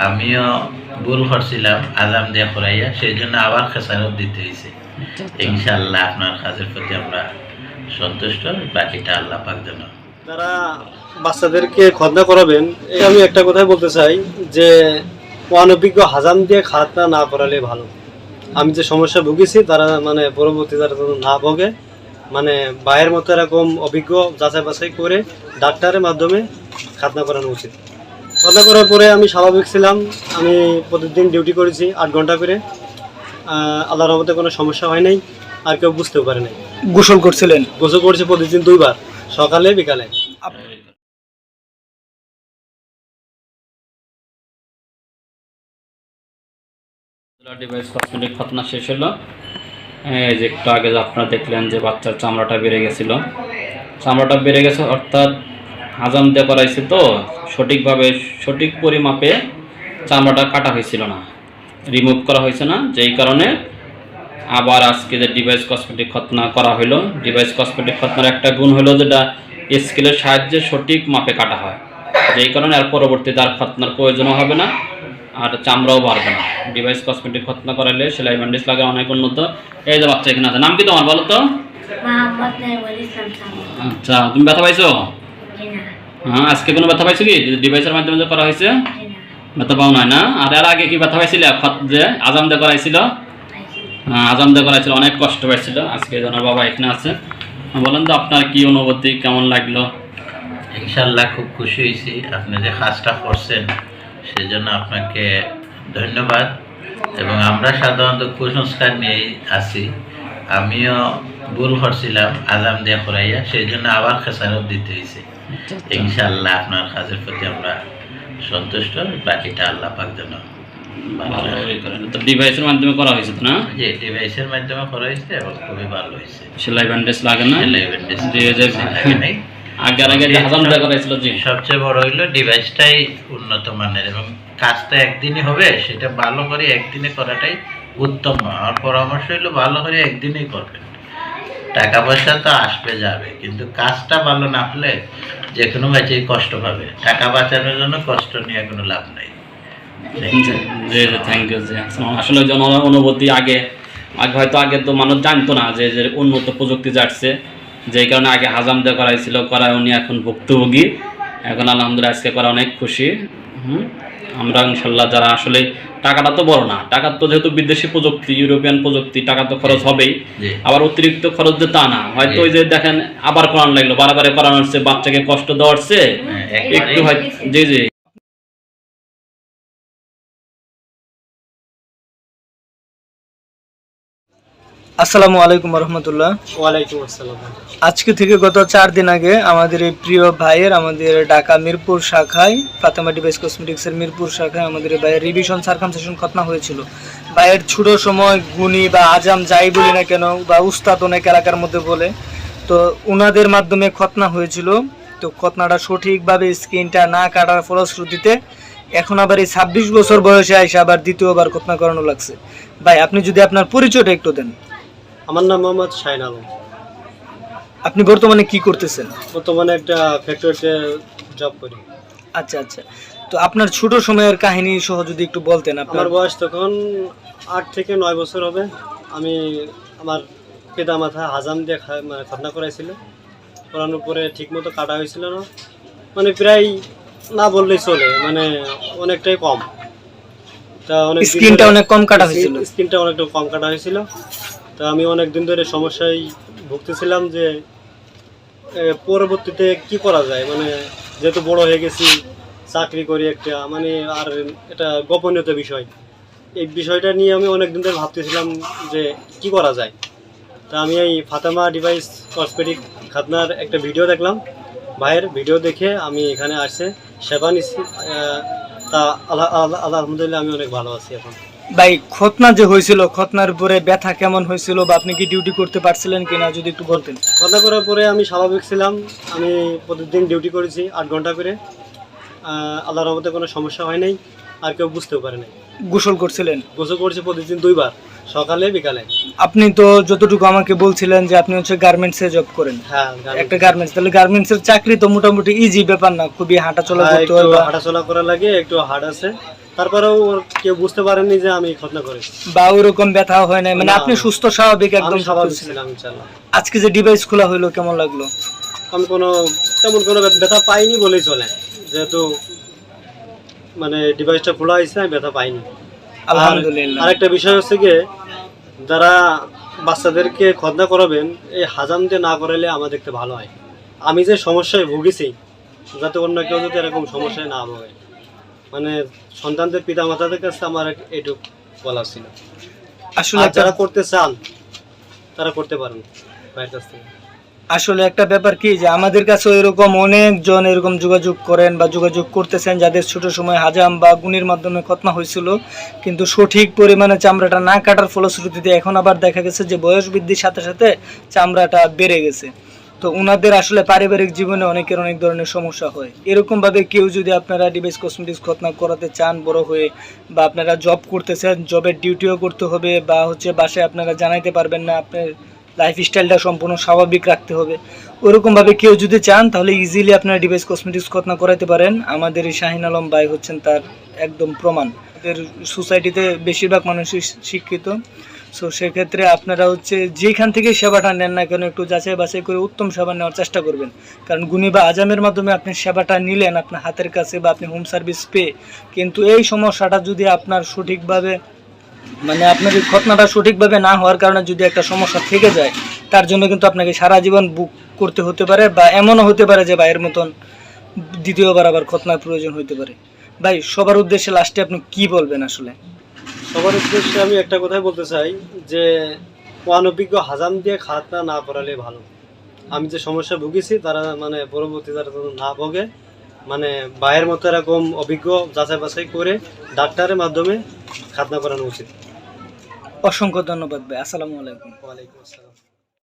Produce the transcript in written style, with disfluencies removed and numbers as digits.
আমিও ভুল করছিলাম আজাম দিয়ে করাইয়া, সেই জন্য আবার খেসারত দিতে হয়েছে। ইনশাআল্লাহ আপনার কাজের প্রতি আমরা সন্তুষ্ট, বাকিটা আল্লাহ পাক যেন। যারা বাচ্চাদেরকে খতনা করাবেন, এই আমি একটা কথাই বলতে চাই যে অনভিজ্ঞ হাজাম দিয়ে খাতনা না করালে ভালো। আমি যে সমস্যা ভুগেছি তারা মানে পরবর্তী তারা না ভোগে, মানে ভাইয়ের মতো এরকম অভিজ্ঞ যাচাই বাছাই করে ডাক্তারের মাধ্যমে খাতনা করানো উচিত। খাতনা করার পরে আমি স্বাভাবিক ছিলাম। আমি প্রতিদিন ডিউটি করেছি 8 ঘন্টা করে। আল্লাহর রহমতে কোনো সমস্যা হয় নাই, আর কেউ বুঝতেও পারে নাই। গোসল করছিলেন? গোসল করছি প্রতিদিন 2 বার, সকালে বিকালে। ডিভাইস কসমেটিক খতনা শেষ হলো। এই যে একটু আগে আপনারা দেখলেন যে বাচ্চার চামড়াটা বেড়ে গেছিলো, চামড়াটা বেড়ে গেছে অর্থাৎ হাজাম দিয়ে করাইছে, তো সঠিকভাবে সঠিক পরিমাপে চামড়াটা কাটা হয়েছিল না, রিমুভ করা হয়েছে না, যেই কারণে আবার আজকে যে ডিভাইস কসমেটিক খতনা করা হলো। ডিভাইস কসমেটিক খতনার একটা গুণ হলো যেটা স্কেলের সাহায্যে সঠিক মাপে কাটা হয়, যেই কারণে আর পরবর্তীতে আর খতনার প্রয়োজনও হবে না, আর চামড়াও বাড়বে না। ডিভাইস কসমেটিক খতনা করালে সেলাই ব্যান্ডেজ লাগে অনেক উন্নত। এই যে বাচ্চা এখানে আছে, নাম কি তোমার বলো তো? আচ্ছা, তুমি ব্যথা পাইছো? হ্যাঁ, আজকে কোনো ব্যথা পাইছো কি ডিভাইসের মাধ্যমে যে করা হয়েছে? ব্যথা পাও নাই না? আর এর আগে কি ব্যথা পাইছিলে যে আজাম দিয়ে করাইছিল? হ্যাঁ, আজাম দিয়ে করাইছিল, অনেক কষ্ট পাইছিল। আজকে জানার বাবা এখানে আছে, বলেন তো আপনার কি অনুভূতি, কেমন লাগলো? ইনশাআল্লাহ খুব খুশি হয়েছি, আপনি যে কাজটা করছেন সেজন্য আপনাকে ধন্যবাদ। এবং আমরা সাধারণত কুসংস্কার নিয়েই আছি, আমিও ভুল করছিলাম আজাম দিয়ে করাইয়া, সেই জন্য আবার খেসারত দিতে হয়েছে। ইনশাআল্লাহ আপনার কাজের প্রতি আমরা সন্তুষ্ট, বাকিটা আল্লাহ পাক যেন তো ডিভাইসের মাধ্যমে করা হয়েছে তো না? যে ডিভাইসের মাধ্যমে করা হয়েছে এবং খুবই ভালো হয়েছে। সেলাই ব্যান্ডেজ লাগে না? সেলাই ব্যান্ডেজ লাগে নাই। আগে হাজাম দিয়ে করাইছিল। জি, সবচেয়ে বড় হইলো ডিভাইসটাই উন্নত মানের, এবং কাজটা একদিনই হবে, সেটা ভালো করে একদিনে করাটাই উত্তম। আমার পরামর্শ হইলো ভালো করে একদিনেই করবেন। টাকা পয়সা তো আসবে যাবে, কিন্তু কাজটা ভালো না হলে যে কোনো বাচ্চাই কষ্ট পাবে। টাকা বাঁচানোর জন্য কষ্ট নিয়ে কোনো লাভ নাই। Thank you. আসলে জন অনুভূতি আগে হয়তো আগে তো মানুষ জানতো না যে উন্নত প্রযুক্তি যাচ্ছে, যেই কারণে আগে হাজাম দিয়ে করাইছিল, করায় উনি এখন ভুক্তভোগী। এখন আলহামদুলিল্লাহ আজকে করা অনেক খুশি। আমরা ইনশাল্লাহ যারা আসলে টাকাটা তো বড় না, টাকা তো যেহেতু বিদেশি প্রযুক্তি, ইউরোপিয়ান প্রযুক্তি, টাকা তো খরচ হবেই, আবার অতিরিক্ত খরচ যে তা না। হয়তো ওই যে দেখেন আবার করানো লাগলো, বারে করানো হচ্ছে, বাচ্চাকে কষ্ট দেওয়া হচ্ছে একটু, হয়তো জি জি। আসসালামু আলাইকুম রহমতুল্লাহ। ওয়ালাইকুম আসসালাম। আজকে থেকে গত 4 দিন আগে আমাদের এই প্রিয় ভাইয়ের, আমাদের ঢাকা মিরপুর শাখায়, ফাতেমা ডিভাইস কসমেটিক্সের মিরপুর শাখায় আমাদের এই ভাইয়ের রিভিশন সার্কামসিশন খতনা হয়েছিল। ভাইয়ের ছোট সময় গুণী বা আজাম যাই বলি না কেন, বা উস্তাদ অনেক এলাকার মধ্যে বলে, তো ওনাদের মাধ্যমে খতনা হয়েছিল। তো খতনাটা সঠিকভাবে স্কিনটা না কাটার ফলশ্রুতিতে এখন আবার এই 26 বছর বয়সে আইসা আবার দ্বিতীয়বার খতনা করানো লাগছে। ভাই, আপনি যদি আপনার পরিচয়টা একটু দেন। আমার নাম মোহাম্মদ শাহিন আলম। আপনি বর্তমানে কি করতেছেন? বর্তমানে একটা ফ্যাক্টরিতে জব করি। আচ্ছা আচ্ছা, তো আপনার ছোট সময়ের কাহিনী সহ যদি একটু বলতেন। আমার বয়স তখন 8 থেকে 9 বছর হবে। আমি আমার পিতা মাথা হাজাম দিয়ে মানে খতনা করাইছিল, করানোর পরে ঠিকমতো কাটা হয়েছিল না, মানে প্রায় না বললেই চলে, মানে অনেকটাই কম। তা অনেক স্কিনটা অনেক কম কাটা হয়েছিল, স্কিনটা অনেকটা কম কাটা হয়েছিল। তা আমি অনেক দিন ধরে সমস্যায় ভুগতেছিলাম যে পরবর্তীতে কি করা যায়, মানে যেহেতু বড় হয়ে গেছি, চাকরি করি একটা, মানে আর এটা গোপনীয়তা বিষয়, এই বিষয়টা নিয়ে আমি অনেক দিন ধরে ভাবতেছিলাম যে কি করা যায়। তা আমি এই ফাতেমা ডিভাইস কসমেটিক খাতনার একটা ভিডিও দেখলাম, ভাইয়ের ভিডিও দেখে আমি এখানে আসছে সেবা নিচ্ছি। তা আলহামদুলিল্লাহ আমি অনেক ভালো আছি এখন। ভাই, খতনা যে হয়েছিল, খতনার পরে ব্যথা কেমন হয়েছিল, বা আপনি কি ডিউটি করতে পারছিলেন কিনা যদি একটু বলতেন। খতনা করার পরে আমি স্বাভাবিক ছিলাম। আমি প্রতিদিন ডিউটি করেছি 8 ঘন্টা করে। আল্লাহর রহমতে কোনো সমস্যা হয় নাই, আর কেউ বুঝতেও পারে নাই। গোসল করছিলেন? গোসল করছি প্রতিদিন 2 বার, সকালে বিকালে। আপনি তো যতটুকু আমাকে বলছিলেন যে আপনি হচ্ছে গার্মেন্টসে জব করেন। হ্যাঁ, একটা গার্মেন্টস, তাহলে গার্মেন্টসের চাকরি তো মোটামুটি ইজি ব্যাপার না, খুবই হাঁটাচলা করতে হয়, হাঁটাচলা করা লাগে, একটু হার্ড আছে, তারপরেও কেউ বুঝতে পারেনি যে আমি খতনা করেছি। বা ওরকম ব্যথা হয় না, মানে না, আপনি না। সুস্থ স্বাভাবিক একদম আমি স্বাভাবিক ছিলেন। ছিলাম ইনশাআল্লাহ। আজকে যে ডিভাইস খোলা হলো কেমন লাগলো? আমি তেমন কোনো ব্যথা পাইনি বলেই চলে, যেহেতু মানে ডিভাইসটা খোলা হয়েছে, আমি ব্যথা পাইনি। আলহামদুলিল্লাহ। আরেকটা বিষয় হচ্ছে গিয়ে, যারা বাচ্চাদেরকে খতনা করাবেন এই হাজাম দিয়ে না করালে আমার দেখতে ভালো হয়। আমি যে সমস্যায় ভুগেছি, যাতে অন্য কেউ যদি এরকম সমস্যায় না ভোগে, মানে সন্তানদের পিতা মাতাদের কাছে আমার এইটুকু বলা ছিল। আসলে আর একটা যারা করতে চান তারা করতে পারেন ভাইয়ের কাছ থেকে। আসলে একটা ব্যাপার কি, যে আমাদের কাছে এরকম অনেকজন এরকম যোগাযোগ করেন বা যোগাযোগ করতেছেন যাদের ছোট সময় হাজাম বা গুনির মাধ্যমে খতনা হয়েছিল, কিন্তু সঠিক পরিমাণে চামড়াটা না কাটার ফলশ্রুতিতে এখন আবার দেখা গেছে যে বয়স বৃদ্ধির সাথে সাথে চামড়াটা বেড়ে গেছে। তো ওনাদের আসলে পারিবারিক জীবনে অনেকের অনেক ধরনের সমস্যা হয়। এরকমভাবে কেউ যদি আপনারা ডিভাইস কসমেটিক্স খতনা করাতে চান বড় হয়ে, বা আপনারা জব করতেছেন, জবের ডিউটিও করতে হবে, বা বাসায় আপনারা জানাইতে পারবেন না, আপনার লাইফস্টাইলটা সম্পূর্ণ স্বাভাবিক রাখতে হবে, ওরকমভাবে কেউ যদি চান তাহলে ইজিলি আপনারা ডিভাইস কসমেটিক্স খতনা করাতে পারেন। আমাদের এই শাহিন আলম ভাই হচ্ছেন তার একদম প্রমাণ। আমাদের সোসাইটিতে বেশিরভাগ মানুষই শিক্ষিত, সো সেক্ষেত্রে আপনারা যেখান থেকে সেবাটা নেন না কেন একটু যাচাই বাছাই করে উত্তম সেবা নেওয়ার চেষ্টা করবেন। কারণ গুনি বা আজামের মাধ্যমে আপনি সেবাটা নিলেন আপনার হাতের কাছে, বা আপনি হোম সার্ভিস পেয়ে, কিন্তু এই সমস্যাটা যদি আপনার সঠিকভাবে, মানে আপনার এই খতনাটা সঠিকভাবে না হওয়ার কারণে যদি একটা সমস্যা থেকে যায়, তার জন্য কিন্তু আপনাকে সারা জীবন বুক করতে হতে পারে, বা এমনও হতে পারে যে ভাইয়ের মতন দ্বিতীয়বার আবার খতনার প্রয়োজন হতে পারে। ভাই, সবার উদ্দেশ্যে লাস্টে আপনি কি বলবেন? আসলে সবার উদ্দেশ্যে আমি একটা কথাই বলতে চাই যে অনভিজ্ঞ হাজাম দিয়ে খতনা না করালে ভালো। আমি যে সমস্যা ভুগেছি তারা মানে পরবর্তী তারা যেন না ভোগে, মানে ভাইয়ের মতো এরকম অভিজ্ঞ যাচাই বাছাই করে ডাক্তারের মাধ্যমে খতনা করানো উচিত। অসংখ্য ধন্যবাদ ভাই। আসসালামু আলাইকুম। ওয়ালাইকুম আসসালাম।